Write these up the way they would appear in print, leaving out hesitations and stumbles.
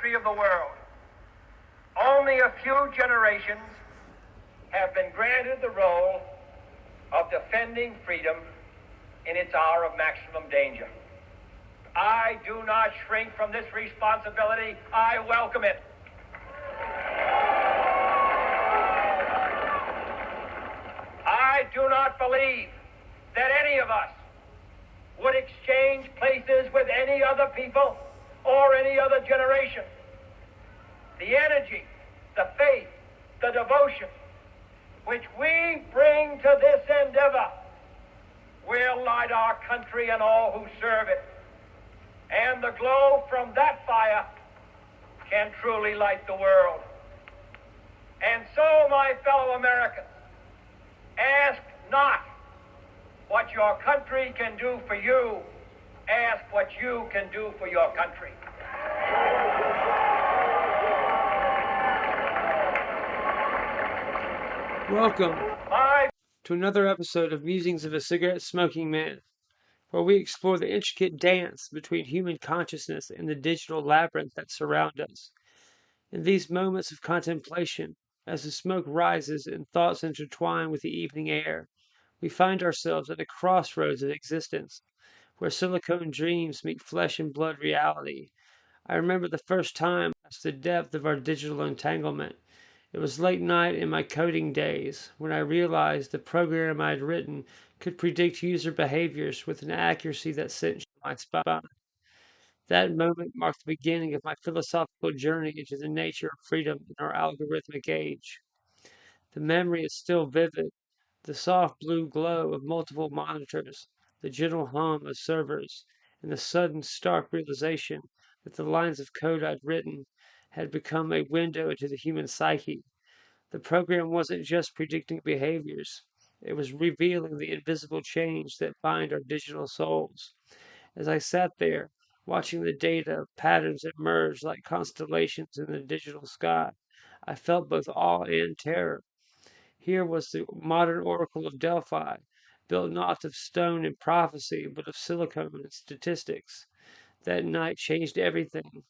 history of the world, only a few generations have been granted the role of defending freedom in its hour of maximum danger. I do not shrink from this responsibility. I welcome it. I do not believe that any of us would exchange places with any other people or any other generation. The energy, the faith, the devotion which we bring to this endeavor will light our country and all who serve it. And the glow from that fire can truly light the world. And so, my fellow Americans, ask not what your country can do for you, ask what you can do for your country. Welcome to another episode of Musings of a Cigarette-Smoking Man, where we explore the intricate dance between human consciousness and the digital labyrinth that surround us. In these moments of contemplation, as the smoke rises and thoughts intertwine with the evening air, we find ourselves at a crossroads of existence, where silicone dreams meet flesh and blood reality. I remember the first time I realized the depth of our digital entanglement. It was late night in my coding days when I realized the program I had written could predict user behaviors with an accuracy that sent my spine. That moment marked the beginning of my philosophical journey into the nature of freedom in our algorithmic age. The memory is still vivid, the soft blue glow of multiple monitors, the gentle hum of servers, and the sudden stark realization that the lines of code I'd written had become a window into the human psyche. The program wasn't just predicting behaviors, it was revealing the invisible change that bind our digital souls. As I sat there, watching the data patterns emerge like constellations in the digital sky, I felt both awe and terror. Here was the modern oracle of Delphi, built not of stone and prophecy, but of silicon and statistics. That night changed everything.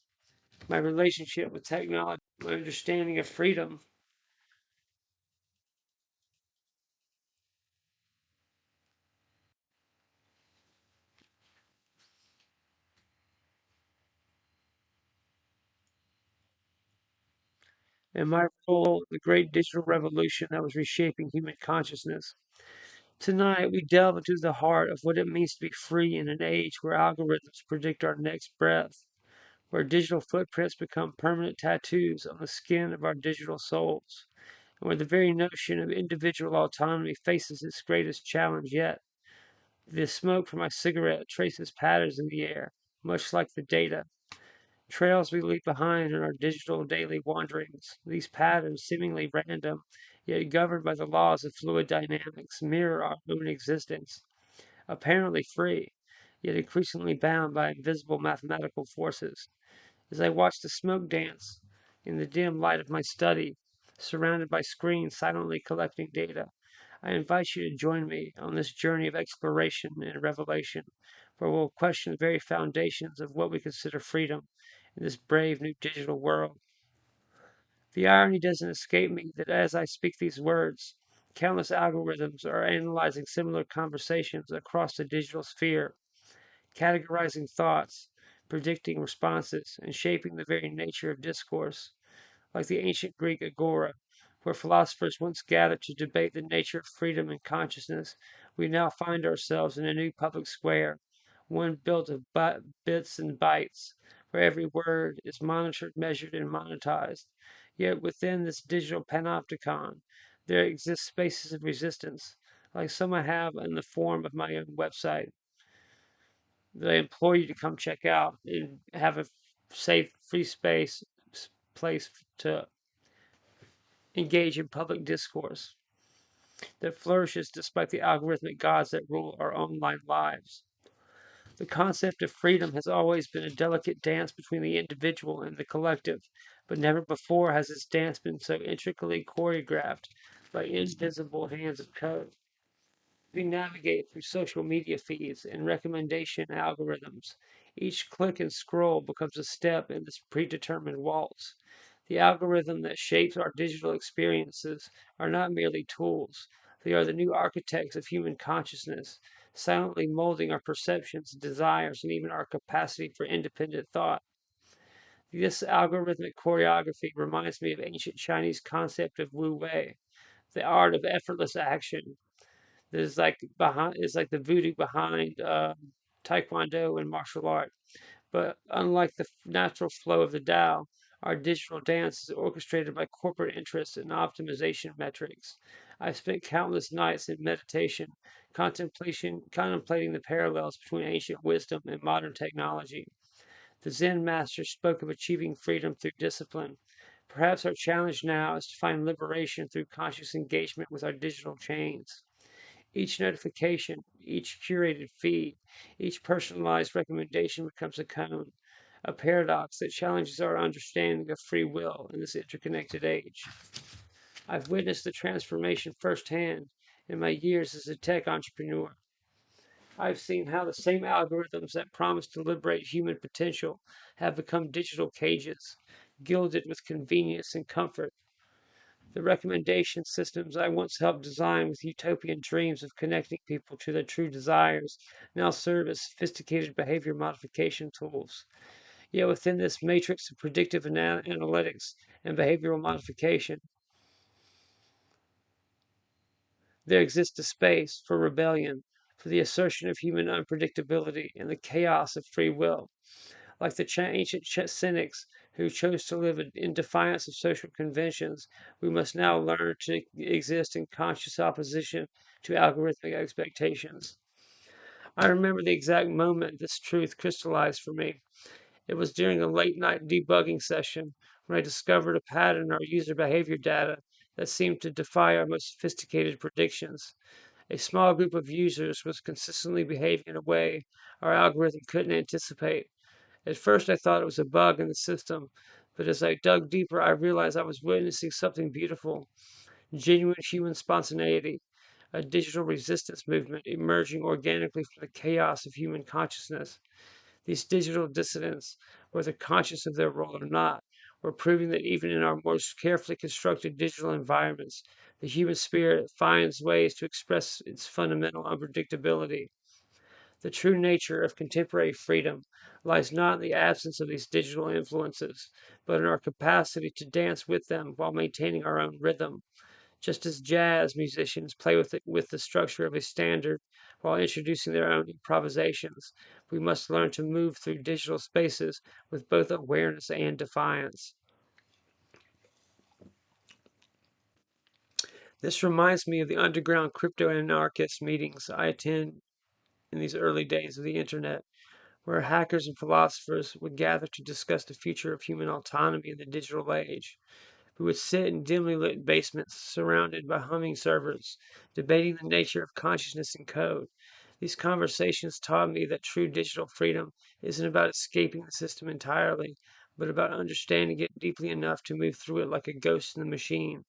My relationship with technology, my understanding of freedom, and my role in the great digital revolution that was reshaping human consciousness. Tonight, we delve into the heart of what it means to be free in an age where algorithms predict our next breath, where digital footprints become permanent tattoos on the skin of our digital souls, and where the very notion of individual autonomy faces its greatest challenge yet. The smoke from my cigarette traces patterns in the air, much like the data. Trails we leave behind in our digital daily wanderings, these patterns, seemingly random, yet governed by the laws of fluid dynamics, mirror our own existence, apparently free, yet increasingly bound by invisible mathematical forces. As I watch the smoke dance in the dim light of my study, surrounded by screens silently collecting data, I invite you to join me on this journey of exploration and revelation, where we'll question the very foundations of what we consider freedom in this brave new digital world. The irony doesn't escape me that as I speak these words, countless algorithms are analyzing similar conversations across the digital sphere, categorizing thoughts, predicting responses, and shaping the very nature of discourse. Like the ancient Greek agora, where philosophers once gathered to debate the nature of freedom and consciousness, we now find ourselves in a new public square, one built of bits and bytes, where every word is monitored, measured, and monetized. Yet within this digital panopticon, there exist spaces of resistance, like some I have in the form of my own website, that I implore you to come check out and have a safe, free place to engage in public discourse that flourishes despite the algorithmic gods that rule our online lives. The concept of freedom has always been a delicate dance between the individual and the collective, but never before has this dance been so intricately choreographed by invisible hands of code. We navigate through social media feeds and recommendation algorithms, Each click and scroll becomes a step in this predetermined waltz. The algorithm that shapes our digital experiences are not merely tools, they are the new architects of human consciousness, silently molding our perceptions, desires, and even our capacity for independent thought. This algorithmic choreography reminds me of ancient Chinese concept of Wu Wei, the art of effortless action. That is like the voodoo behind Taekwondo and martial art. But unlike the natural flow of the Tao, our digital dance is orchestrated by corporate interests and optimization metrics. I've spent countless nights in meditation, contemplating the parallels between ancient wisdom and modern technology. The Zen master spoke of achieving freedom through discipline. Perhaps our challenge now is to find liberation through conscious engagement with our digital chains. Each notification, each curated feed, each personalized recommendation becomes a cone, a paradox that challenges our understanding of free will in this interconnected age. I've witnessed the transformation firsthand in my years as a tech entrepreneur. I've seen how the same algorithms that promise to liberate human potential have become digital cages, gilded with convenience and comfort. The recommendation systems I once helped design with utopian dreams of connecting people to their true desires now serve as sophisticated behavior modification tools. Yet within this matrix of predictive analytics and behavioral modification, there exists a space for rebellion, for the assertion of human unpredictability and the chaos of free will. Like the ancient cynics who chose to live in defiance of social conventions, we must now learn to exist in conscious opposition to algorithmic expectations. I remember the exact moment this truth crystallized for me. It was during a late night debugging session when I discovered a pattern in our user behavior data that seemed to defy our most sophisticated predictions. A small group of users was consistently behaving in a way our algorithm couldn't anticipate. At first, I thought it was a bug in the system, but as I dug deeper, I realized I was witnessing something beautiful, genuine human spontaneity, a digital resistance movement emerging organically from the chaos of human consciousness. These digital dissidents, whether conscious of their role or not, were proving that even in our most carefully constructed digital environments, the human spirit finds ways to express its fundamental unpredictability. The true nature of contemporary freedom lies not in the absence of these digital influences, but in our capacity to dance with them while maintaining our own rhythm. Just as jazz musicians play with the structure of a standard while introducing their own improvisations, we must learn to move through digital spaces with both awareness and defiance. This reminds me of the underground crypto anarchist meetings I attend in these early days of the internet, where hackers and philosophers would gather to discuss the future of human autonomy in the digital age. We would sit in dimly lit basements surrounded by humming servers, debating the nature of consciousness and code. These conversations taught me that true digital freedom isn't about escaping the system entirely, but about understanding it deeply enough to move through it like a ghost in the machine,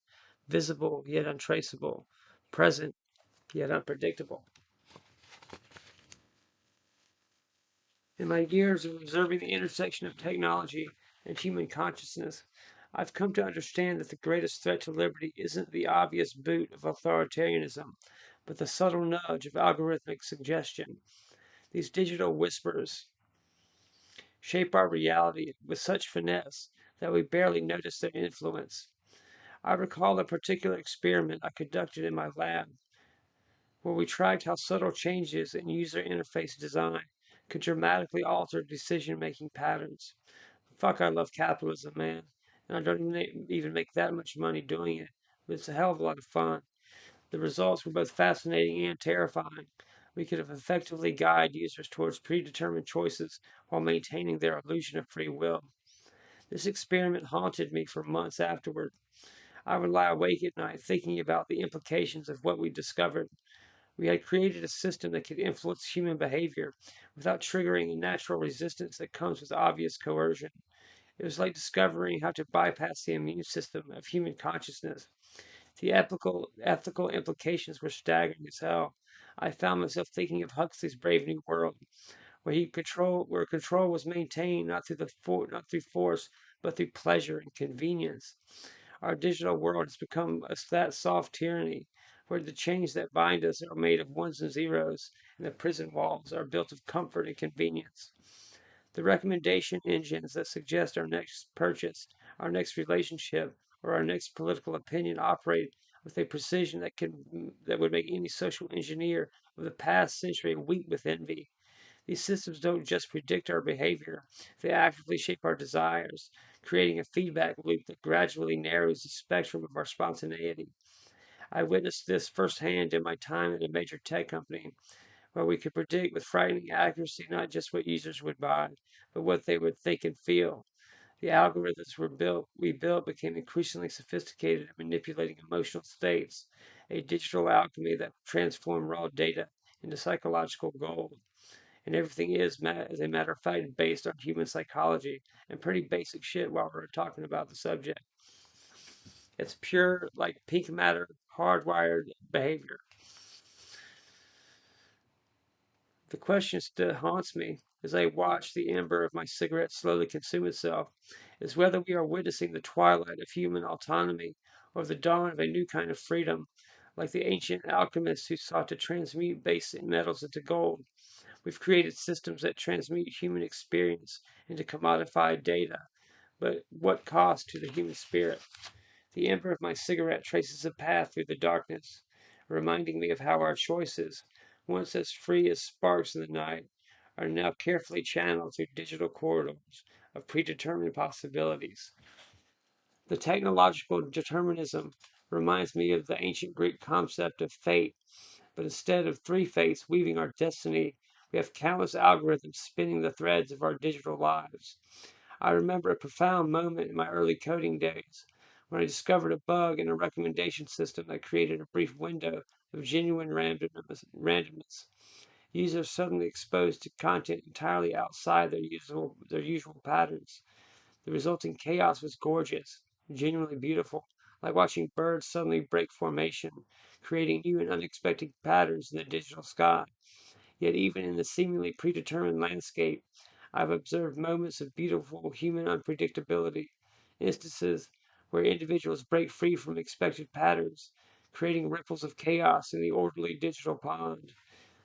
visible yet untraceable, present yet unpredictable. In my years of observing the intersection of technology and human consciousness, I've come to understand that the greatest threat to liberty isn't the obvious boot of authoritarianism, but the subtle nudge of algorithmic suggestion. These digital whispers shape our reality with such finesse that we barely notice their influence. I recall a particular experiment I conducted in my lab where we tracked how subtle changes in user interface design could dramatically alter decision-making patterns. Fuck, I love capitalism, man. And I don't even make that much money doing it, but it's a hell of a lot of fun. The results were both fascinating and terrifying. We could have effectively guided users towards predetermined choices while maintaining their illusion of free will. This experiment haunted me for months afterward. I would lie awake at night thinking about the implications of what we discovered. We had created a system that could influence human behavior without triggering the natural resistance that comes with obvious coercion. It was like discovering how to bypass the immune system of human consciousness. The ethical implications were staggering as hell. I found myself thinking of Huxley's Brave New World, where control was maintained not through force, but through pleasure and convenience. Our digital world has become that soft tyranny, where the chains that bind us are made of ones and zeros, and the prison walls are built of comfort and convenience. The recommendation engines that suggest our next purchase, our next relationship, or our next political opinion operate with a precision that would make any social engineer of the past century weep with envy. These systems don't just predict our behavior, they actively shape our desires, creating a feedback loop that gradually narrows the spectrum of our spontaneity. I witnessed this firsthand in my time at a major tech company, where we could predict with frightening accuracy not just what users would buy, but what they would think and feel. The algorithms we built became increasingly sophisticated at manipulating emotional states, a digital alchemy that transformed raw data into psychological gold. And everything is, as a matter of fact, based on human psychology and pretty basic shit while we're talking about the subject. It's pure, like peak matter, hardwired behavior. The question still haunts me as I watch the ember of my cigarette slowly consume itself, is whether we are witnessing the twilight of human autonomy or the dawn of a new kind of freedom, like the ancient alchemists who sought to transmute base metals into gold. We've created systems that transmute human experience into commodified data, but what cost to the human spirit? The ember of my cigarette traces a path through the darkness, reminding me of how our choices, once as free as sparks in the night, are now carefully channeled through digital corridors of predetermined possibilities. The technological determinism reminds me of the ancient Greek concept of fate, but instead of three fates weaving our destiny, we have countless algorithms spinning the threads of our digital lives. I remember a profound moment in my early coding days when I discovered a bug in a recommendation system that created a brief window of genuine randomness. Users suddenly exposed to content entirely outside their usual patterns. The resulting chaos was gorgeous, genuinely beautiful, like watching birds suddenly break formation, creating new and unexpected patterns in the digital sky. Yet even in the seemingly predetermined landscape, I've observed moments of beautiful human unpredictability, instances where individuals break free from expected patterns, creating ripples of chaos in the orderly digital pond.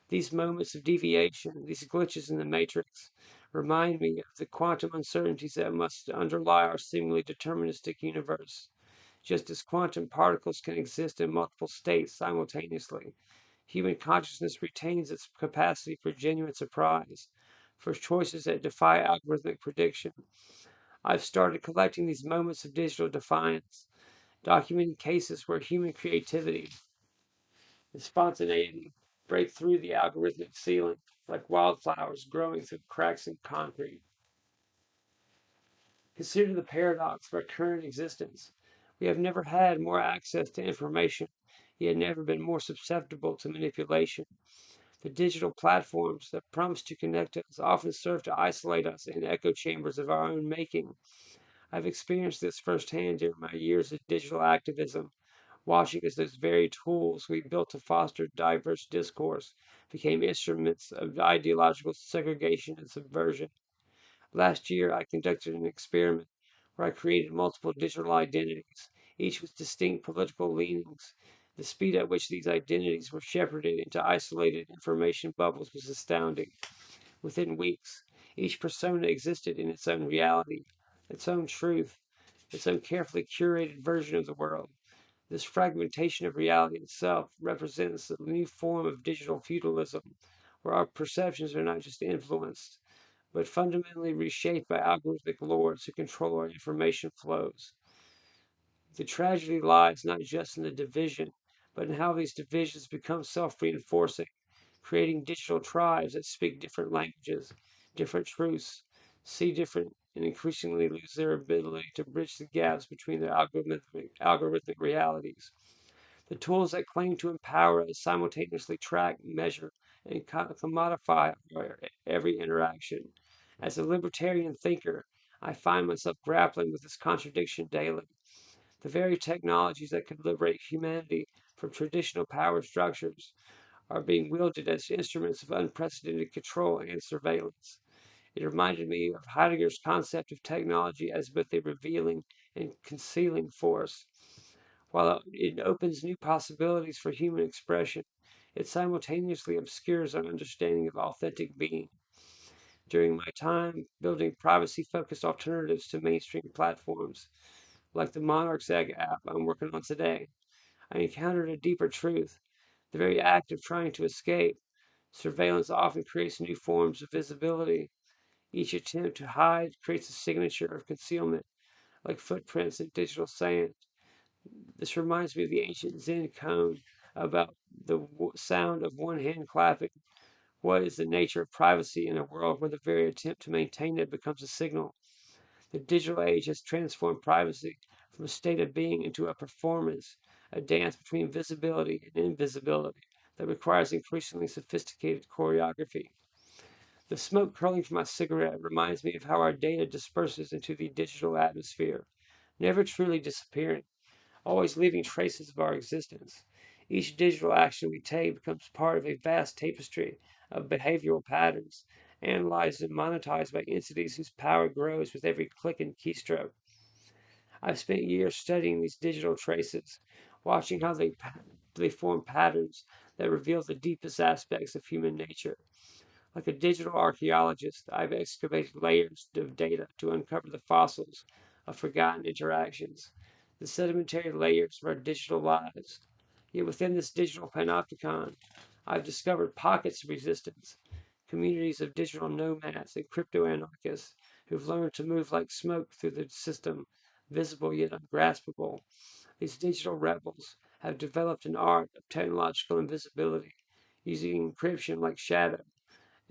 These moments of deviation, these glitches in the matrix, remind me of the quantum uncertainties that must underlie our seemingly deterministic universe. Just as quantum particles can exist in multiple states simultaneously, human consciousness retains its capacity for genuine surprise, for choices that defy algorithmic prediction. I've started collecting these moments of digital defiance, documenting cases where human creativity and spontaneity break through the algorithmic ceiling like wildflowers growing through cracks in concrete. Consider the paradox of our current existence. We have never had more access to information, yet never been more susceptible to manipulation. The digital platforms that promise to connect us often serve to isolate us in echo chambers of our own making. I've experienced this firsthand during my years of digital activism, watching as those very tools we built to foster diverse discourse became instruments of ideological segregation and subversion. Last year, I conducted an experiment where I created multiple digital identities, each with distinct political leanings. The speed at which these identities were shepherded into isolated information bubbles was astounding. Within weeks, each persona existed in its own reality, its own truth, its own carefully curated version of the world. This fragmentation of reality itself represents a new form of digital feudalism, where our perceptions are not just influenced, but fundamentally reshaped by algorithmic lords who control our information flows. The tragedy lies not just in the division, but in how these divisions become self reinforcing, creating digital tribes that speak different languages, different truths, see different, and increasingly lose their ability to bridge the gaps between their algorithmic realities. The tools that claim to empower us simultaneously track, measure, and commodify our every interaction. As a libertarian thinker, I find myself grappling with this contradiction daily. The very technologies that could liberate humanity from traditional power structures are being wielded as instruments of unprecedented control and surveillance. It reminded me of Heidegger's concept of technology as both a revealing and concealing force. While it opens new possibilities for human expression, it simultaneously obscures our understanding of authentic being. During my time building privacy focused alternatives to mainstream platforms, like the Monarch's Egg app I'm working on today, I encountered a deeper truth. The very act of trying to escape, surveillance often creates new forms of visibility. Each attempt to hide creates a signature of concealment, like footprints in digital sand. This reminds me of the ancient Zen koan about the sound of one hand clapping. What is the nature of privacy in a world where the very attempt to maintain it becomes a signal? The digital age has transformed privacy from a state of being into a performance, a dance between visibility and invisibility that requires increasingly sophisticated choreography. The smoke curling from my cigarette reminds me of how our data disperses into the digital atmosphere, never truly disappearing, always leaving traces of our existence. Each digital action we take becomes part of a vast tapestry of behavioral patterns, analyzed and monetized by entities whose power grows with every click and keystroke. I've spent years studying these digital traces, watching how they form patterns that reveal the deepest aspects of human nature. Like a digital archaeologist, I've excavated layers of data to uncover the fossils of forgotten interactions, the sedimentary layers of our digital lives. Yet within this digital panopticon, I've discovered pockets of resistance, communities of digital nomads and crypto anarchists who've learned to move like smoke through the system, visible yet ungraspable. These digital rebels have developed an art of technological invisibility, using encryption like shadow,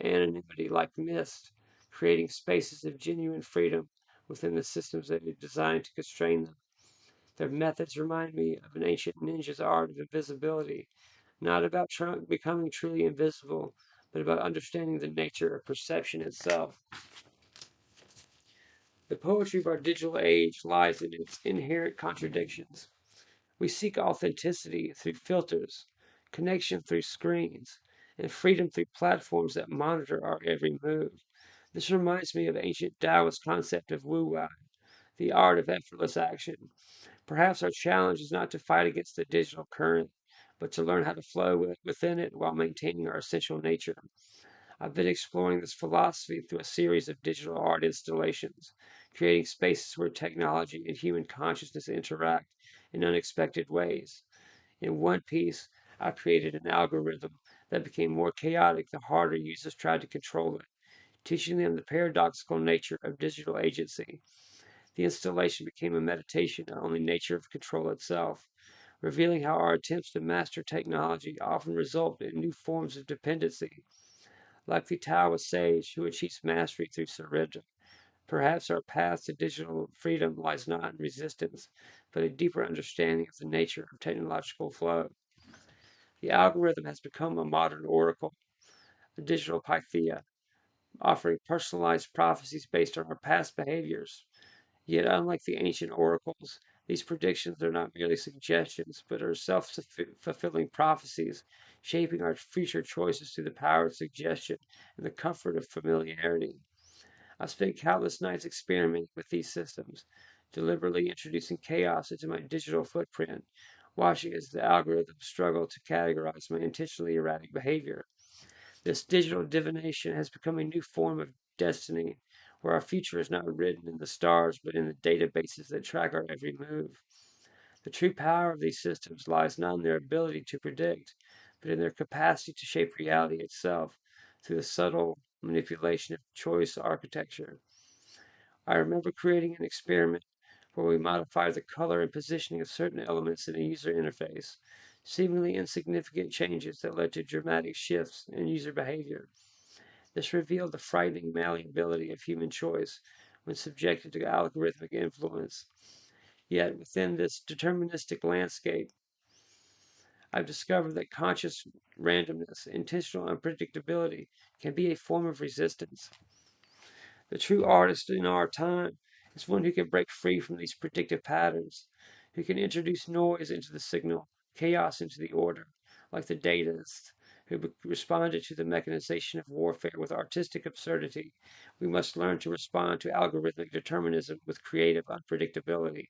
anonymity like mist, creating spaces of genuine freedom within the systems that are designed to constrain them. Their methods remind me of an ancient ninja's art of invisibility, not about becoming truly invisible, but about understanding the nature of perception itself. The poetry of our digital age lies in its inherent contradictions. We seek authenticity through filters, connection through screens, and freedom through platforms that monitor our every move. This reminds me of ancient Taoist concept of wu wei, the art of effortless action. Perhaps our challenge is not to fight against the digital current, but to learn how to flow within it while maintaining our essential nature. I've been exploring this philosophy through a series of digital art installations, creating spaces where technology and human consciousness interact in unexpected ways. In one piece, I created an algorithm that became more chaotic the harder users tried to control it, teaching them the paradoxical nature of digital agency. The installation became a meditation on the nature of control itself, revealing how our attempts to master technology often result in new forms of dependency. Like the Taoist sage who achieves mastery through surrender, perhaps our path to digital freedom lies not in resistance, but a deeper understanding of the nature of technological flow. The algorithm has become a modern oracle, a digital pythia, offering personalized prophecies based on our past behaviors. Yet, unlike the ancient oracles, these predictions are not merely suggestions, but are self fulfilling prophecies, shaping our future choices through the power of suggestion and the comfort of familiarity. I've spent countless nights experimenting with these systems, deliberately introducing chaos into my digital footprint, watching as the algorithms struggle to categorize my intentionally erratic behavior. This digital divination has become a new form of destiny, where our future is not written in the stars, but in the databases that track our every move. The true power of these systems lies not in their ability to predict, but in their capacity to shape reality itself through the subtle manipulation of choice architecture. I remember creating an experiment where we modified the color and positioning of certain elements in a user interface, seemingly insignificant changes that led to dramatic shifts in user behavior. This revealed the frightening malleability of human choice when subjected to algorithmic influence. Yet, within this deterministic landscape, I've discovered that conscious randomness, intentional unpredictability, can be a form of resistance. The true artist in our time is one who can break free from these predictive patterns, who can introduce noise into the signal, chaos into the order, like the datist, who responded to the mechanization of warfare with artistic absurdity. We must learn to respond to algorithmic determinism with creative unpredictability.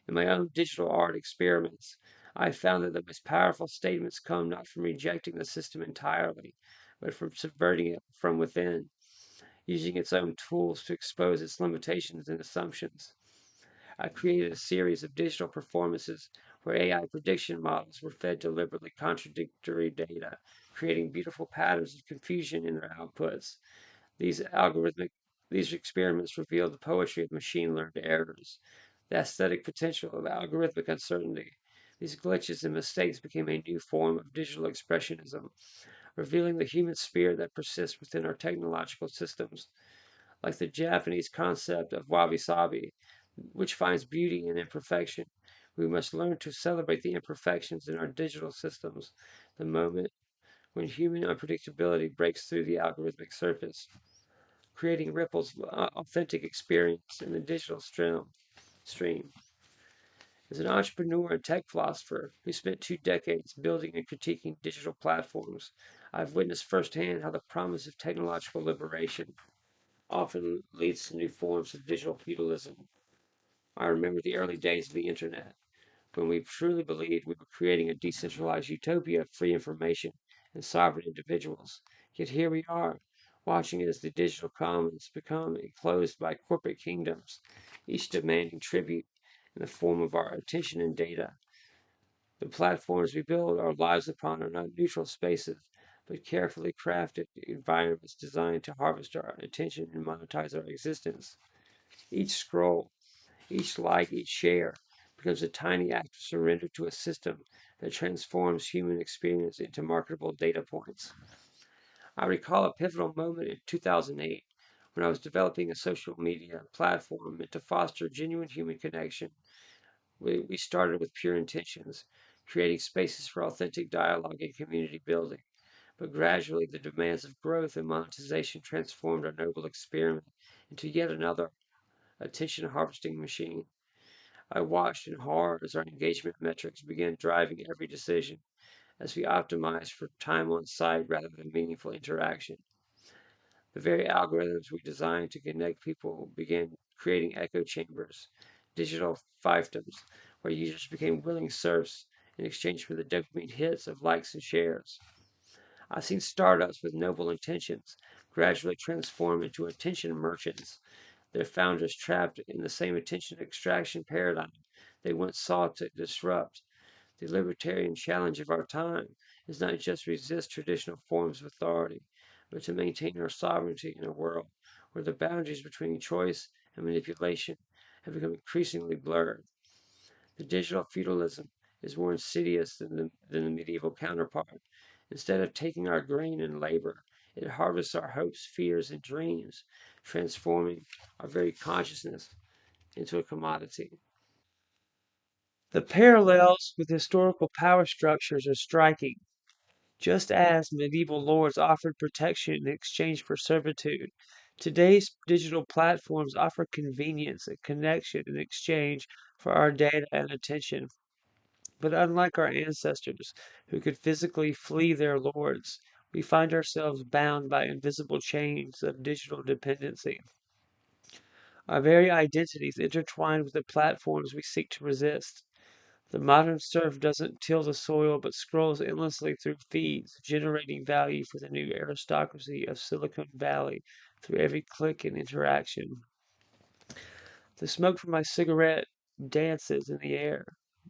In my own digital art experiments, I found that the most powerful statements come not from rejecting the system entirely, but from subverting it from within, using its own tools to expose its limitations and assumptions. I created a series of digital performances where AI prediction models were fed deliberately contradictory data, creating beautiful patterns of confusion in their outputs. These algorithmic these experiments revealed the poetry of machine learned errors, the aesthetic potential of algorithmic uncertainty. These glitches and mistakes became a new form of digital expressionism, revealing the human spirit that persists within our technological systems. Like the Japanese concept of wabi sabi, which finds beauty in imperfection, we must learn to celebrate the imperfections in our digital systems the moment when human unpredictability breaks through the algorithmic surface, creating ripples of authentic experience in the digital stream. As an entrepreneur and tech philosopher who spent 2 decades building and critiquing digital platforms, I've witnessed firsthand how the promise of technological liberation often leads to new forms of digital feudalism. I remember the early days of the internet, when we truly believed we were creating a decentralized utopia of free information and sovereign individuals. Yet here we are, watching as the digital commons become enclosed by corporate kingdoms, each demanding tribute in the form of our attention and data. The platforms we build our lives upon are not neutral spaces, but carefully crafted environments designed to harvest our attention and monetize our existence. Each scroll, each like, each share becomes a tiny act of surrender to a system that transforms human experience into marketable data points. I recall a pivotal moment in 2008 when I was developing a social media platform meant to foster genuine human connection. We started with pure intentions, creating spaces for authentic dialogue and community building. But gradually, the demands of growth and monetization transformed our noble experiment into yet another attention harvesting machine. I watched in horror as our engagement metrics began driving every decision, as we optimized for time on site rather than meaningful interaction. The very algorithms we designed to connect people began creating echo chambers, digital fiefdoms, where users became willing serfs in exchange for the dopamine hits of likes and shares. I've seen startups with noble intentions gradually transform into attention merchants, their founders trapped in the same attention extraction paradigm they once sought to disrupt. The libertarian challenge of our time is not just to resist traditional forms of authority, but to maintain our sovereignty in a world where the boundaries between choice and manipulation have become increasingly blurred. The digital feudalism is more insidious than the medieval counterpart. Instead of taking our grain and labor, it harvests our hopes, fears, and dreams, transforming our very consciousness into a commodity. The parallels with historical power structures are striking. Just as medieval lords offered protection in exchange for servitude, today's digital platforms offer convenience and connection in exchange for our data and attention. But unlike our ancestors, who could physically flee their lords, we find ourselves bound by invisible chains of digital dependency. Our very identities intertwine with the platforms we seek to resist. The modern serf doesn't till the soil but scrolls endlessly through feeds, generating value for the new aristocracy of Silicon Valley through every click and interaction. The smoke from my cigarette dances in the air,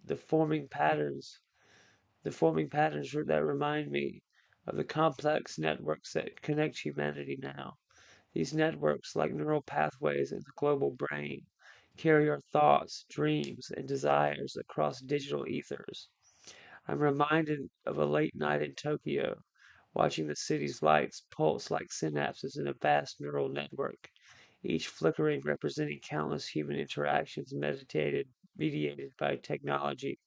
the forming patterns, the forming patterns that remind me of the complex networks that connect humanity now. These networks, like neural pathways in the global brain, carry our thoughts, dreams, and desires across digital ethers. I'm reminded of a late night in Tokyo, watching the city's lights pulse like synapses in a vast neural network, each flickering representing countless human interactions mediated by technology,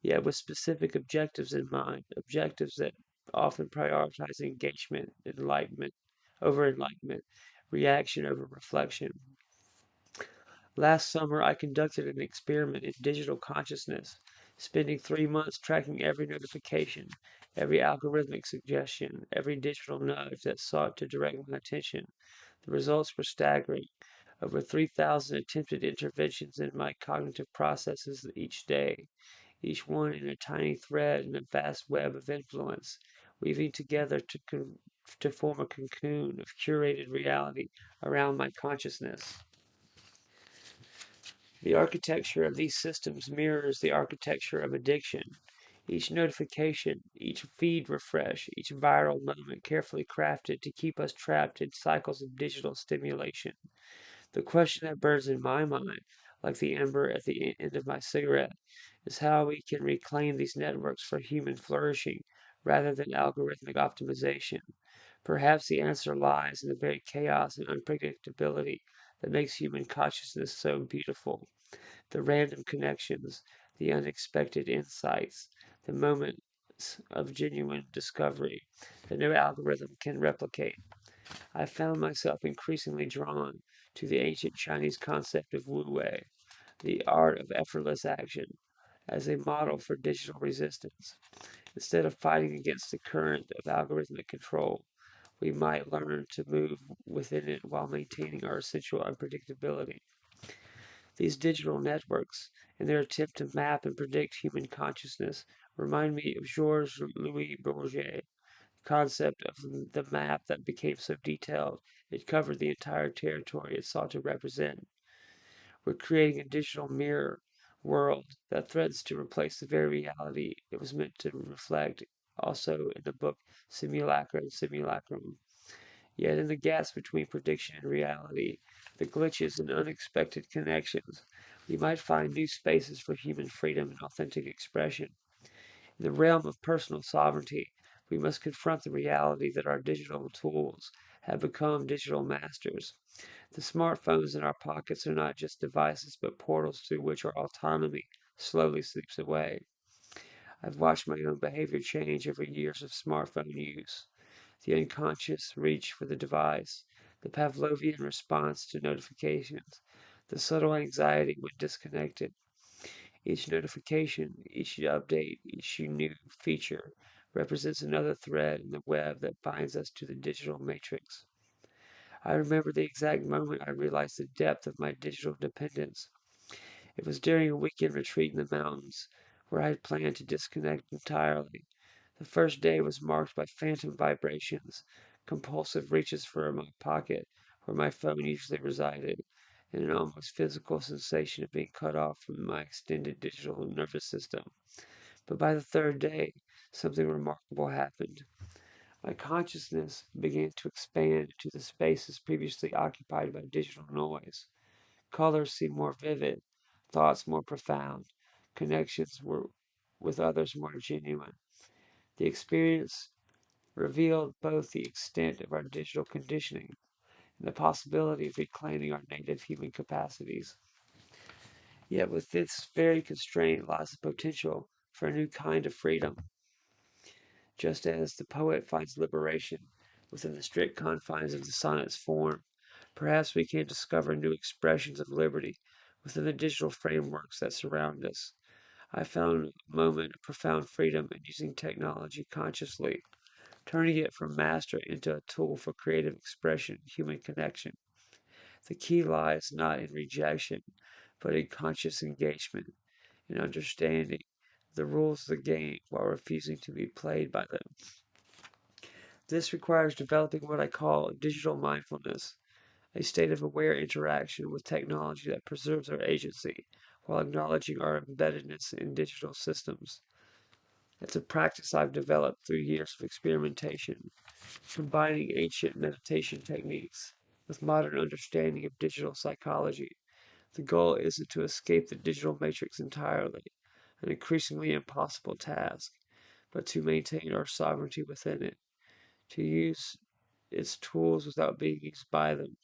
yet with specific objectives in mind, objectives that often prioritize engagement, enlightenment, reaction over reflection. Last summer, I conducted an experiment in digital consciousness, spending 3 months tracking every notification, every algorithmic suggestion, every digital nudge that sought to direct my attention. The results were staggering. Over 3,000 attempted interventions in my cognitive processes each day, each one in a tiny thread in a vast web of influence, weaving together to form a cocoon of curated reality around my consciousness. The architecture of these systems mirrors the architecture of addiction. Each notification, each feed refresh, each viral moment carefully crafted to keep us trapped in cycles of digital stimulation. The question that burns in my mind, like the ember at the end of my cigarette, is how we can reclaim these networks for human flourishing rather than algorithmic optimization. Perhaps the answer lies in the very chaos and unpredictability that makes human consciousness so beautiful. The random connections, the unexpected insights, the moments of genuine discovery that no algorithm can replicate. I found myself increasingly drawn to the ancient Chinese concept of wu wei, the art of effortless action, as a model for digital resistance. Instead of fighting against the current of algorithmic control, we might learn to move within it while maintaining our essential unpredictability. These digital networks, in their attempt to map and predict human consciousness, remind me of Georges Louis Bourget' concept of the map that became so detailed it covered the entire territory it sought to represent. We're creating a digital mirror world that threatens to replace the very reality it was meant to reflect, also in the book Simulacra and Simulacrum. Yet in the gaps between prediction and reality, the glitches and unexpected connections, we might find new spaces for human freedom and authentic expression. In the realm of personal sovereignty, we must confront the reality that our digital tools have become digital masters. The smartphones in our pockets are not just devices, but portals through which our autonomy slowly slips away. I've watched my own behavior change over years of smartphone use. The unconscious reach for the device, the Pavlovian response to notifications, the subtle anxiety when disconnected. Each notification, each update, each new feature represents another thread in the web that binds us to the digital matrix. I remember the exact moment I realized the depth of my digital dependence. It was during a weekend retreat in the mountains, where I had planned to disconnect entirely. The first day was marked by phantom vibrations, compulsive reaches for my pocket, where my phone usually resided, and an almost physical sensation of being cut off from my extended digital nervous system. But by the third day, something remarkable happened. My consciousness began to expand into the spaces previously occupied by digital noise. Colors seemed more vivid, thoughts more profound, connections were with others more genuine. The experience revealed both the extent of our digital conditioning and the possibility of reclaiming our native human capacities. Yet with this very constraint lies the potential for a new kind of freedom. Just as the poet finds liberation within the strict confines of the sonnet's form, perhaps we can discover new expressions of liberty within the digital frameworks that surround us. I found a moment of profound freedom in using technology consciously, turning it from master into a tool for creative expression, human connection. The key lies not in rejection, but in conscious engagement, in understanding the rules of the game while refusing to be played by them. This requires developing what I call digital mindfulness, a state of aware interaction with technology that preserves our agency while acknowledging our embeddedness in digital systems. It's a practice I've developed through years of experimentation, combining ancient meditation techniques with modern understanding of digital psychology. The goal isn't to escape the digital matrix entirely, an increasingly impossible task, but to maintain our sovereignty within it, to use its tools without being used by them.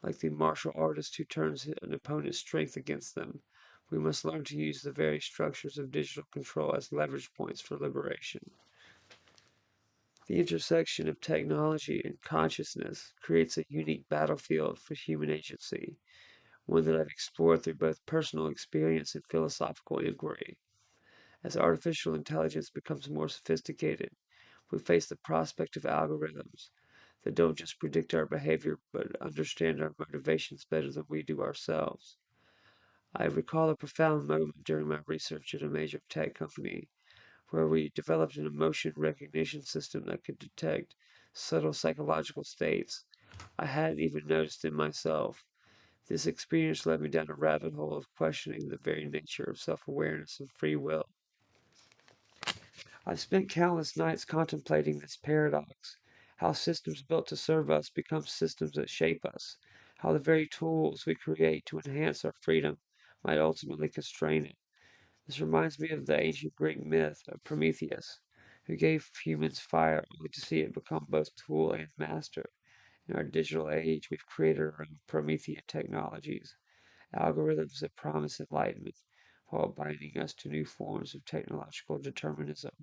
Like the martial artist who turns an opponent's strength against them, we must learn to use the very structures of digital control as leverage points for liberation. The intersection of technology and consciousness creates a unique battlefield for human agency, one that I've explored through both personal experience and philosophical inquiry. As artificial intelligence becomes more sophisticated, we face the prospect of algorithms that don't just predict our behavior but understand our motivations better than we do ourselves. I recall a profound moment during my research at a major tech company where we developed an emotion recognition system that could detect subtle psychological states I hadn't even noticed in myself. This experience led me down a rabbit hole of questioning the very nature of self awareness and free will. I've spent countless nights contemplating this paradox how systems built to serve us become systems that shape us, how the very tools we create to enhance our freedom might ultimately constrain it. This reminds me of the ancient Greek myth of Prometheus, who gave humans fire only to see it become both tool and master. In our digital age, we've created our own Promethean technologies, algorithms that promise enlightenment while binding us to new forms of technological determinism.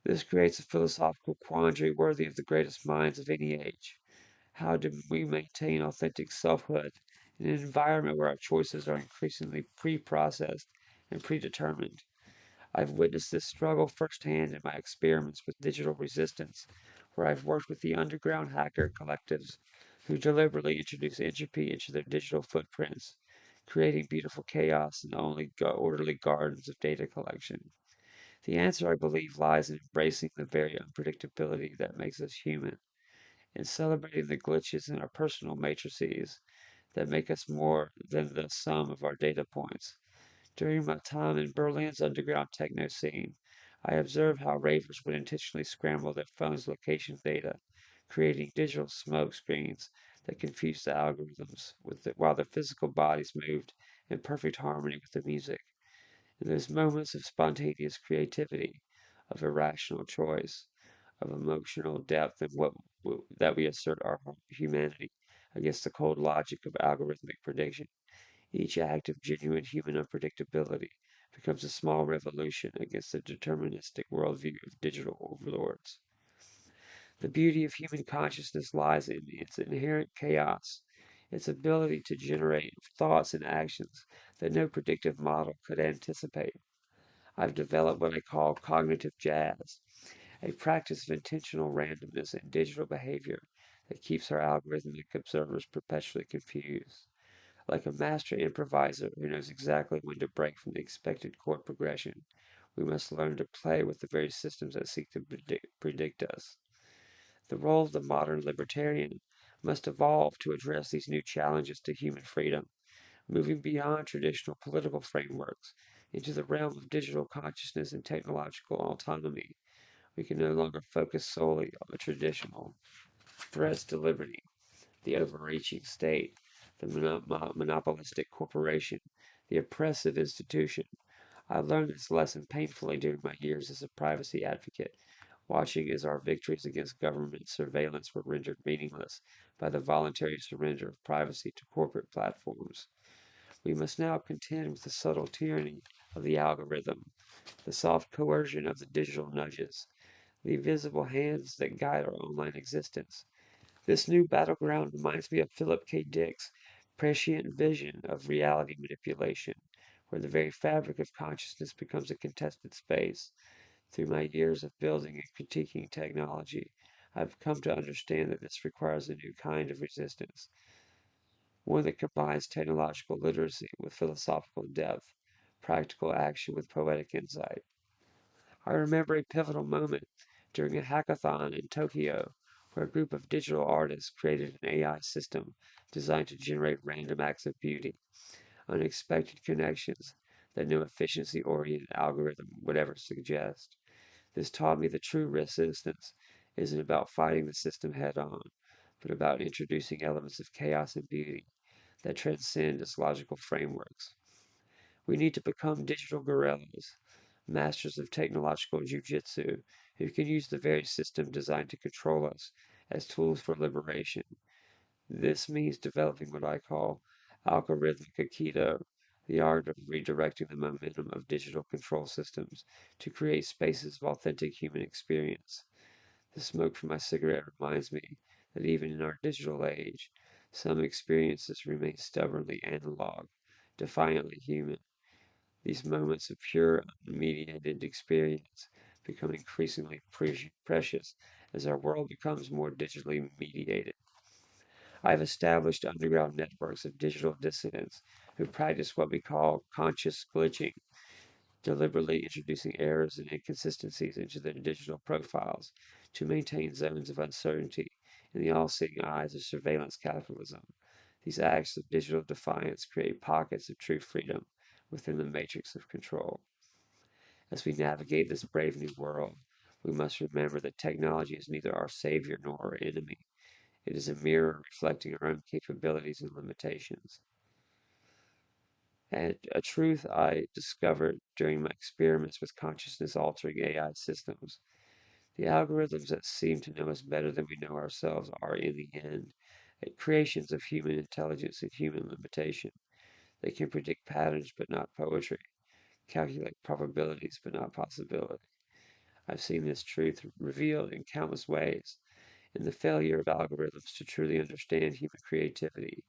This creates a philosophical quandary worthy of the greatest minds of any age. How do we maintain authentic selfhood in an environment where our choices are increasingly pre processed and predetermined? I've witnessed this struggle firsthand in my experiments with digital resistance, where I've worked with the underground hacker collectives who deliberately introduce entropy into their digital footprints, creating beautiful chaos in the only orderly gardens of data collection. The answer, I believe, lies in embracing the very unpredictability that makes us human, and celebrating the glitches in our personal matrices that make us more than the sum of our data points. During my time in Berlin's underground techno scene, I observed how ravers would intentionally scramble their phone's location data, creating digital smoke screens that confused the algorithms while their physical bodies moved in perfect harmony with the music. In those moments of spontaneous creativity, of irrational choice, of emotional depth, and that we assert our humanity against the cold logic of algorithmic prediction. Each act of genuine human unpredictability becomes a small revolution against the deterministic worldview of digital overlords. The beauty of human consciousness lies in its inherent chaos, its ability to generate thoughts and actions that no predictive model could anticipate. I've developed what I call cognitive jazz, a practice of intentional randomness in digital behavior that keeps our algorithmic observers perpetually confused. Like a master improviser who knows exactly when to break from the expected chord progression, we must learn to play with the very systems that seek to predict us. The role of the modern libertarian must evolve to address these new challenges to human freedom, moving beyond traditional political frameworks into the realm of digital consciousness and technological autonomy. We can no longer focus solely on the traditional threats to liberty, the overreaching state, the monopolistic corporation, the oppressive institution. I learned this lesson painfully during my years as a privacy advocate, watching as our victories against government surveillance were rendered meaningless by the voluntary surrender of privacy to corporate platforms. We must now contend with the subtle tyranny of the algorithm, the soft coercion of the digital nudges, the invisible hands that guide our online existence. This new battleground reminds me of Philip K. Dick's prescient vision of reality manipulation, where the very fabric of consciousness becomes a contested space. Through my years of building and critiquing technology, I've come to understand that this requires a new kind of resistance, one that combines technological literacy with philosophical depth, practical action with poetic insight. I remember a pivotal moment during a hackathon in Tokyo where a group of digital artists created an AI system designed to generate random acts of beauty, unexpected connections that no efficiency oriented algorithm would ever suggest. This taught me the true resistance isn't about fighting the system head on, but about introducing elements of chaos and beauty that transcend its logical frameworks. We need to become digital guerrillas, masters of technological jujitsu, who can use the very system designed to control us as tools for liberation. This means developing what I call algorithmic aikido, the art of redirecting the momentum of digital control systems to create spaces of authentic human experience. The smoke from my cigarette reminds me that even in our digital age, some experiences remain stubbornly analog, defiantly human. These moments of pure, unmediated experience become increasingly precious as our world becomes more digitally mediated. I've established underground networks of digital dissidents who practice what we call conscious glitching, deliberately introducing errors and inconsistencies into their digital profiles to maintain zones of uncertainty in the all seeing eyes of surveillance capitalism. These acts of digital defiance create pockets of true freedom within the matrix of control. As we navigate this brave new world, we must remember that technology is neither our savior nor our enemy. It is a mirror reflecting our own capabilities and limitations. And a truth I discovered during my experiments with consciousness altering AI systems: the algorithms that seem to know us better than we know ourselves are, in the end, creations of human intelligence and human limitation. They can predict patterns but not poetry, calculate probabilities but not possibility. I've seen this truth revealed in countless ways: in the failure of algorithms to truly understand human creativity,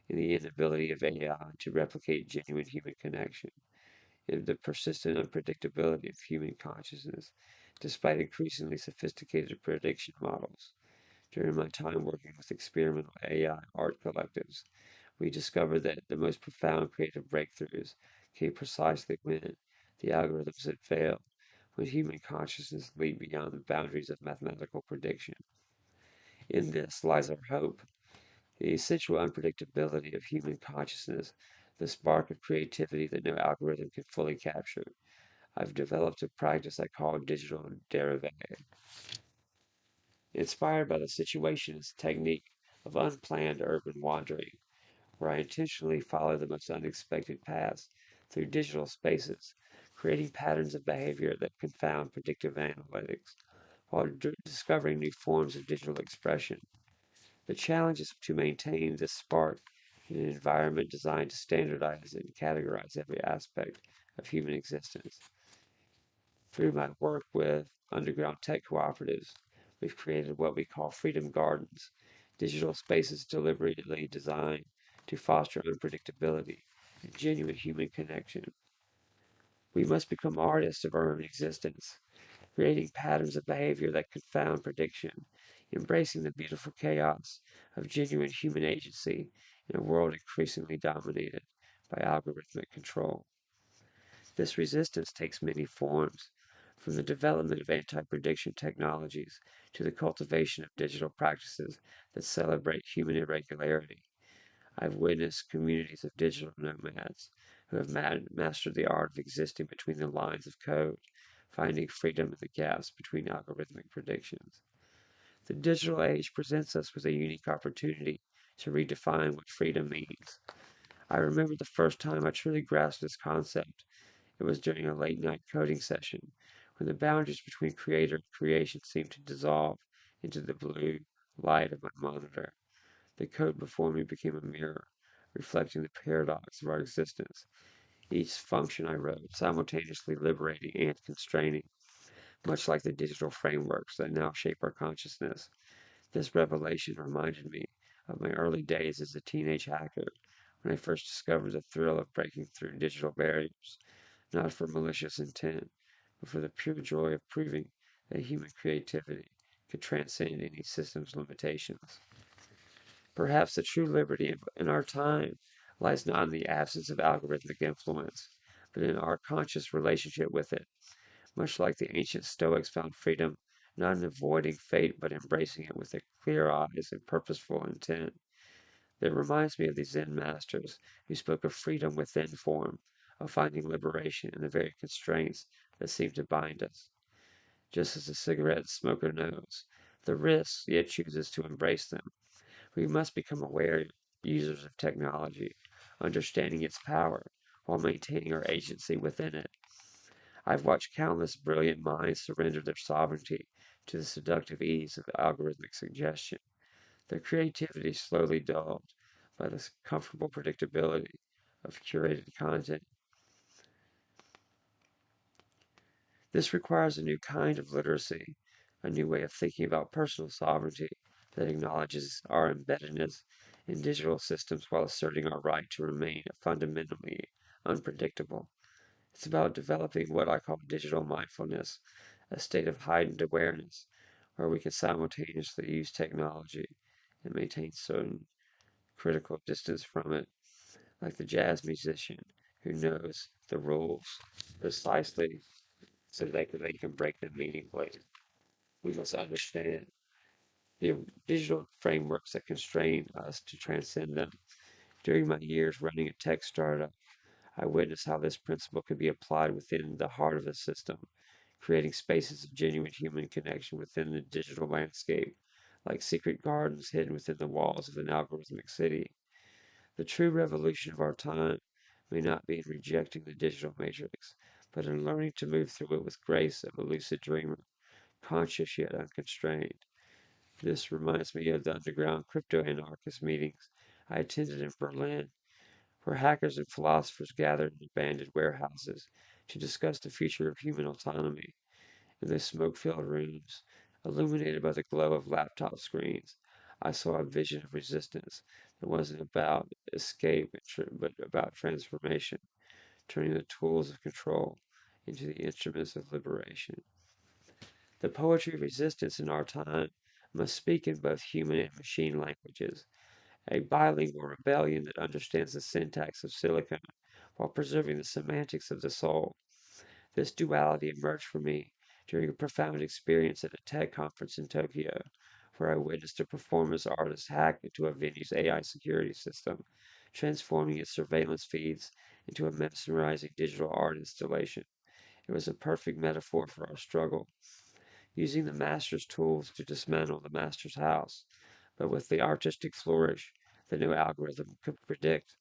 in the inability of AI to replicate genuine human connection, in the persistent unpredictability of human consciousness, despite increasingly sophisticated prediction models. During my time working with experimental AI art collectives, we discovered that the most profound creative breakthroughs came precisely when the algorithms had failed, when human consciousness leaped beyond the boundaries of mathematical prediction. In this lies our hope: the essential unpredictability of human consciousness, the spark of creativity that no algorithm can fully capture. I've developed a practice I call digital derivation, inspired by the situationist technique of unplanned urban wandering, where I intentionally follow the most unexpected paths through digital spaces, creating patterns of behavior that confound predictive analytics, while discovering new forms of digital expression. The challenge is to maintain this spark in an environment designed to standardize and categorize every aspect of human existence. Through my work with underground tech cooperatives, we've created what we call freedom gardens, digital spaces deliberately designed to foster unpredictability and genuine human connection. We must become artists of our own existence, creating patterns of behavior that confound prediction, embracing the beautiful chaos of genuine human agency in a world increasingly dominated by algorithmic control. This resistance takes many forms, from the development of anti prediction technologies to the cultivation of digital practices that celebrate human irregularity. I've witnessed communities of digital nomads who have mastered the art of existing between the lines of code, finding freedom in the gaps between algorithmic predictions. The digital age presents us with a unique opportunity to redefine what freedom means. I remember the first time I truly grasped this concept. It was during a late night coding session, when the boundaries between creator and creation seemed to dissolve into the blue light of my monitor. The code before me became a mirror, reflecting the paradox of our existence, each function I wrote simultaneously liberating and constraining, much like the digital frameworks that now shape our consciousness. This revelation reminded me of my early days as a teenage hacker, when I first discovered the thrill of breaking through digital barriers, not for malicious intent, but for the pure joy of proving that human creativity could transcend any system's limitations. Perhaps the true liberty in our time lies not in the absence of algorithmic influence, but in our conscious relationship with it, much like the ancient Stoics found freedom not in avoiding fate but embracing it with a clear eyes and purposeful intent. It reminds me of these Zen masters who spoke of freedom within form, of finding liberation in the very constraints that seem to bind us. Just as the cigarette smoker knows the risks, yet chooses to embrace them, we must become aware users of technology, understanding its power while maintaining our agency within it. I've watched countless brilliant minds surrender their sovereignty to the seductive ease of algorithmic suggestion, their creativity slowly dulled by the comfortable predictability of curated content. This requires a new kind of literacy, a new way of thinking about personal sovereignty that acknowledges our embeddedness in digital systems while asserting our right to remain fundamentally unpredictable. It's about developing what I call digital mindfulness, a state of heightened awareness where we can simultaneously use technology and maintain certain critical distance from it, like the jazz musician who knows the rules precisely so that they can break them meaningfully. We must understand the digital frameworks that constrain us to transcend them. During my years running a tech startup, I witnessed how this principle could be applied within the heart of the system, creating spaces of genuine human connection within the digital landscape, like secret gardens hidden within the walls of an algorithmic city. The true revolution of our time may not be in rejecting the digital matrix, but in learning to move through it with grace of a lucid dreamer, conscious yet unconstrained. This reminds me of the underground crypto anarchist meetings I attended in Berlin, where hackers and philosophers gathered in abandoned warehouses to discuss the future of human autonomy. In the smoke filled rooms, illuminated by the glow of laptop screens, I saw a vision of resistance that wasn't about escape but about transformation, turning the tools of control into the instruments of liberation. The poetry of resistance in our time must speak in both human and machine languages, a bilingual rebellion that understands the syntax of silicon while preserving the semantics of the soul. This duality emerged for me during a profound experience at a tech conference in Tokyo, where I witnessed a performance artist hack into a venue's AI security system, transforming its surveillance feeds into a mesmerizing digital art installation. It was a perfect metaphor for our struggle, using the master's tools to dismantle the master's house, but with the artistic flourish that no algorithm could predict.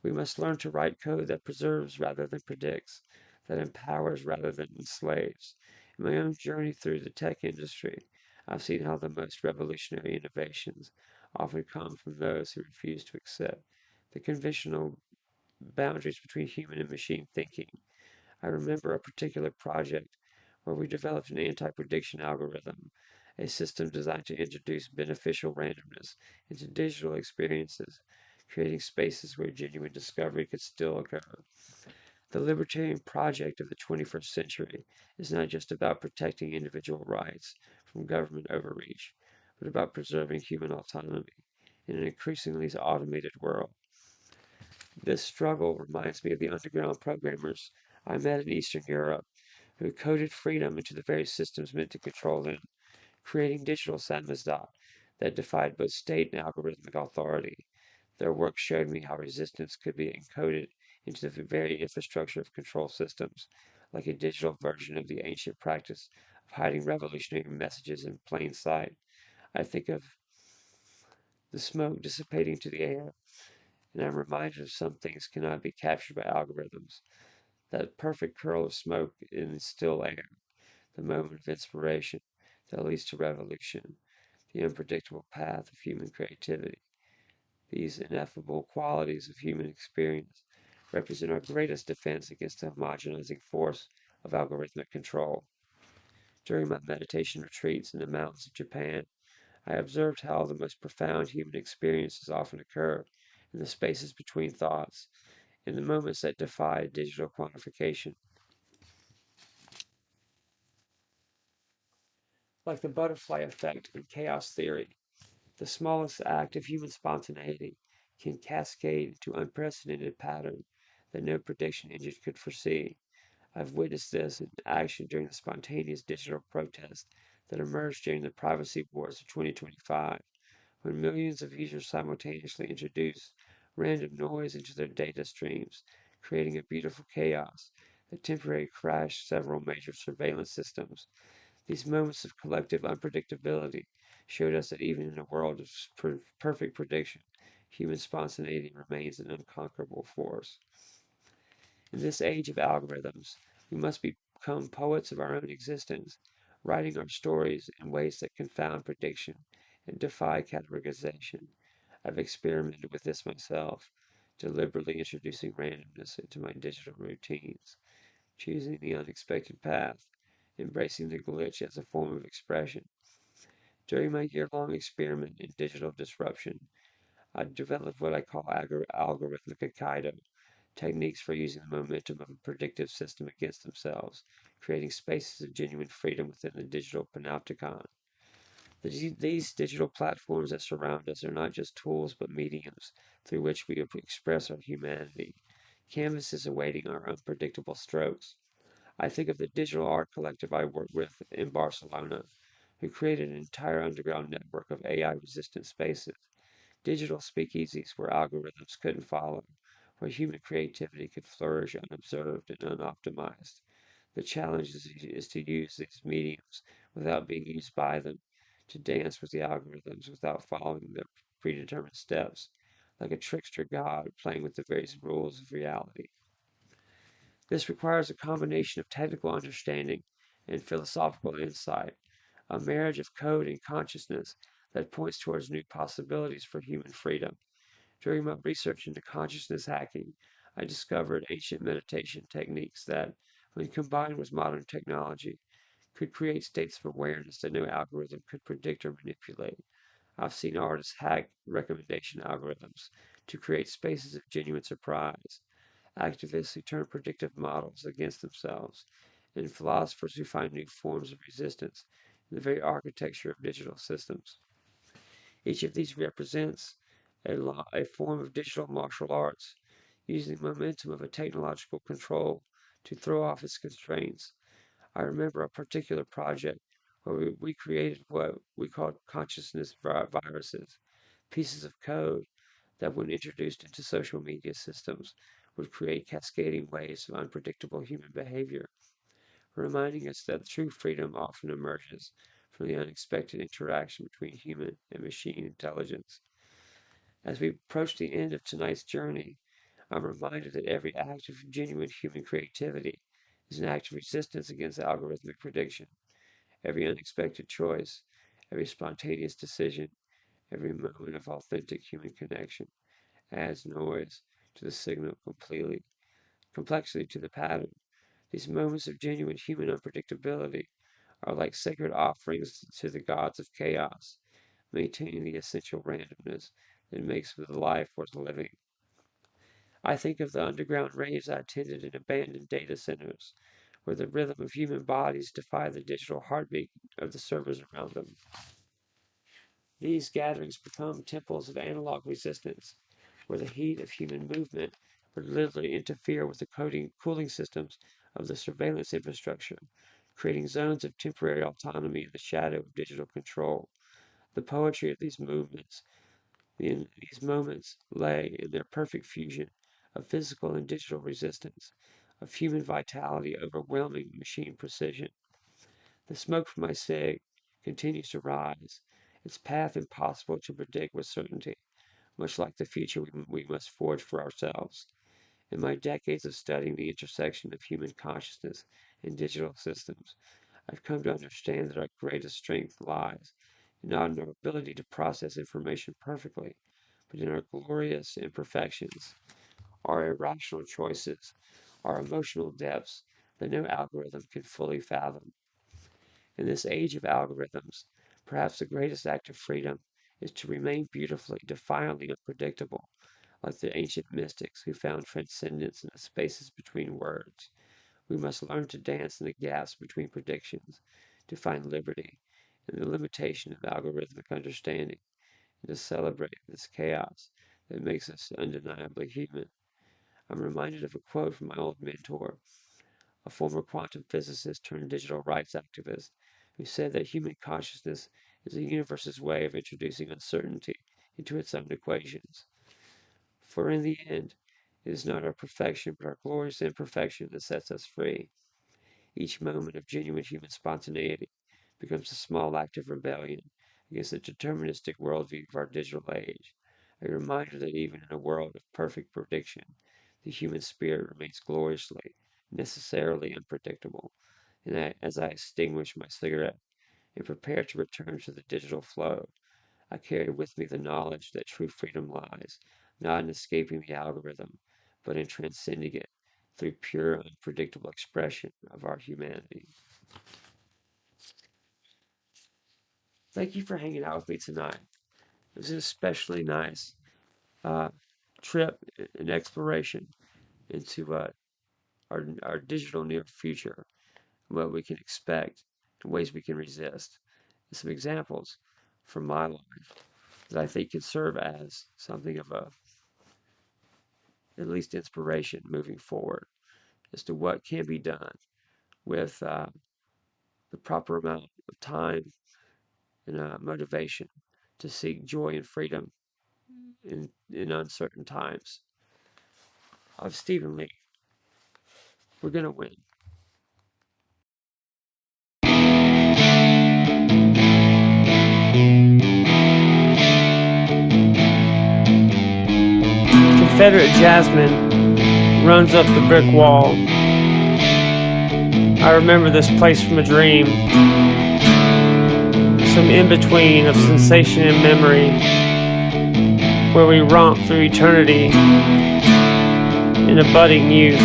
We must learn to write code that preserves rather than predicts, that empowers rather than enslaves. In my own journey through the tech industry, I've seen how the most revolutionary innovations often come from those who refuse to accept the conventional boundaries between human and machine thinking. I remember a particular project where we developed an anti prediction algorithm, a system designed to introduce beneficial randomness into digital experiences, creating spaces where genuine discovery could still occur. The libertarian project of the 21st century is not just about protecting individual rights from government overreach, but about preserving human autonomy in an increasingly automated world. This struggle reminds me of the underground programmers I met in Eastern Europe who coded freedom into the very systems meant to control them, creating digital samizdat that defied both state and algorithmic authority. Their work showed me how resistance could be encoded into the very infrastructure of control systems, like a digital version of the ancient practice of hiding revolutionary messages in plain sight. I think of the smoke dissipating into the air, and I'm reminded of some things cannot be captured by algorithms. That perfect curl of smoke in still air, the moment of inspiration that leads to revolution, the unpredictable path of human creativity. These ineffable qualities of human experience represent our greatest defense against the homogenizing force of algorithmic control. During my meditation retreats in the mountains of Japan, I observed how the most profound human experiences often occur in the spaces between thoughts, in the moments that defy digital quantification. Like the butterfly effect in chaos theory, the smallest act of human spontaneity can cascade into unprecedented pattern that no prediction engine could foresee. I've witnessed this in action during the spontaneous digital protests that emerged during the privacy wars of 2025, when millions of users simultaneously introduced random noise into their data streams, creating a beautiful chaos that temporarily crashed several major surveillance systems. These moments of collective unpredictability showed us that even in a world of perfect prediction, human spontaneity remains an unconquerable force. In this age of algorithms, we must become poets of our own existence, writing our stories in ways that confound prediction and defy categorization. I've experimented with this myself, deliberately introducing randomness into my digital routines, choosing the unexpected path, embracing the glitch as a form of expression. During my year long experiment in digital disruption, I developed what I call algorithmic Aikido, techniques for using the momentum of a predictive system against themselves, creating spaces of genuine freedom within the digital panopticon. These digital platforms that surround us are not just tools but mediums through which we express our humanity, canvases awaiting our unpredictable strokes. I think of the digital art collective I work with in Barcelona, who created an entire underground network of AI resistant spaces, digital speakeasies where algorithms couldn't follow, where human creativity could flourish unobserved and unoptimized. The challenge is to use these mediums without being used by them, to dance with the algorithms without following their predetermined steps, like a trickster god playing with the various rules of reality. This requires a combination of technical understanding and philosophical insight, a marriage of code and consciousness that points towards new possibilities for human freedom. During my research into consciousness hacking, I discovered ancient meditation techniques that, when combined with modern technology, could create states of awareness that no algorithm could predict or manipulate. I've seen artists hack recommendation algorithms to create spaces of genuine surprise, activists who turn predictive models against themselves, and philosophers who find new forms of resistance in the very architecture of digital systems. Each of these represents a form of digital martial arts, using the momentum of a technological control to throw off its constraints. I remember a particular project where we created what we called consciousness viruses, pieces of code that, when introduced into social media systems, would create cascading waves of unpredictable human behavior, reminding us that true freedom often emerges from the unexpected interaction between human and machine intelligence. As we approach the end of tonight's journey, I'm reminded that every act of genuine human creativity is an act of resistance against algorithmic prediction. Every unexpected choice, every spontaneous decision, every moment of authentic human connection adds noise to the signal, completely complexity to the pattern. These moments of genuine human unpredictability are like sacred offerings to the gods of chaos, maintaining the essential randomness that makes the life worth living. I think of the underground raves I attended in abandoned data centers, where the rhythm of human bodies defy the digital heartbeat of the servers around them. These gatherings become temples of analog resistance, where the heat of human movement would literally interfere with the cooling systems of the surveillance infrastructure, creating zones of temporary autonomy in the shadow of digital control. The poetry of these moments lay in their perfect fusion of physical and digital resistance, of human vitality overwhelming machine precision. The smoke from my cig continues to rise, its path impossible to predict with certainty, much like the future we must forge for ourselves. In my decades of studying the intersection of human consciousness and digital systems, I've come to understand that our greatest strength lies not in our ability to process information perfectly, but in our glorious imperfections, our irrational choices, our emotional depths that no algorithm can fully fathom. In this age of algorithms, perhaps the greatest act of freedom is to remain beautifully, defiantly unpredictable, like the ancient mystics who found transcendence in the spaces between words. We must learn to dance in the gaps between predictions, to find liberty in the limitation of algorithmic understanding, and to celebrate this chaos that makes us undeniably human. I'm reminded of a quote from my old mentor, a former quantum physicist turned digital rights activist, who said that human consciousness is the universe's way of introducing uncertainty into its own equations. For in the end, it is not our perfection, but our glorious imperfection that sets us free. Each moment of genuine human spontaneity becomes a small act of rebellion against the deterministic worldview of our digital age, a reminder that even in a world of perfect prediction, the human spirit remains gloriously, necessarily unpredictable. And as I extinguish my cigarette and prepare to return to the digital flow, I carry with me the knowledge that true freedom lies not in escaping the algorithm, but in transcending it through pure, unpredictable expression of our humanity. Thank you for hanging out with me tonight. It was an especially nice uh, trip and exploration into our digital near future, what we can expect, and ways we can resist. And some examples from my life that I think can serve as something of at least inspiration moving forward as to what can be done with the proper amount of time and motivation to seek joy and freedom in uncertain times. Of Stephen Lee, we're going to win. Confederate jasmine runs up the brick wall. I remember this place from a dream, some in-between of sensation and memory, where we romp through eternity in a budding youth.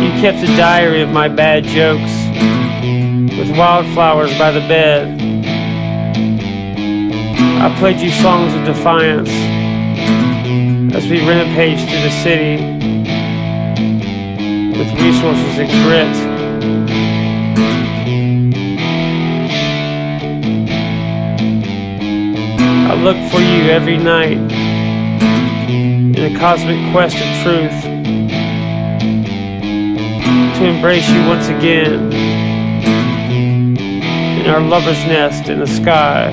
You kept a diary of my bad jokes, with wildflowers by the bed. I played you songs of defiance as we rampaged through the city with resources and grit. I look for you every night in a cosmic quest of truth, to embrace you once again in our lover's nest in the sky.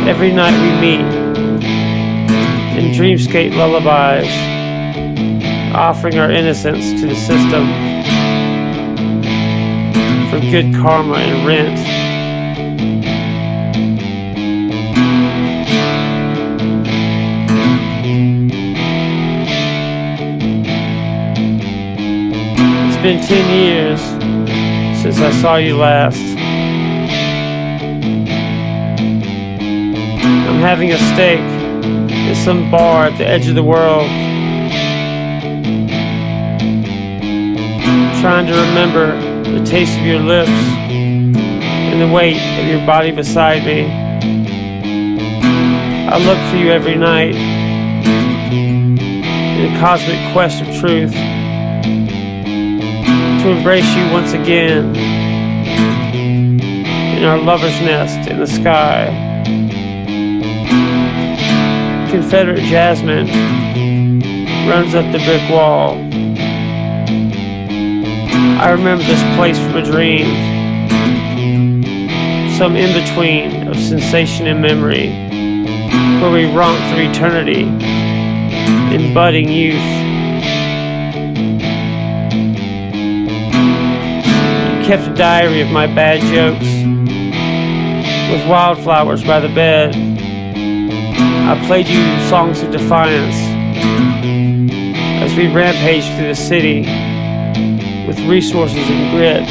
Every night we meet in dreamscape lullabies, offering our innocence to the system for good karma and rent. It's been 10 years since I saw you last. I'm having a steak at some bar at the edge of the world, trying to remember the taste of your lips and the weight of your body beside me. I look for you every night in a cosmic quest of truth, to embrace you once again in our lover's nest in the sky. Confederate jasmine runs up the brick wall. I remember this place from a dream, some in-between of sensation and memory, where we romp through eternity in budding youth. You kept a diary of my bad jokes, with wildflowers by the bed. I played you songs of defiance as we rampaged through the city with resources and grit.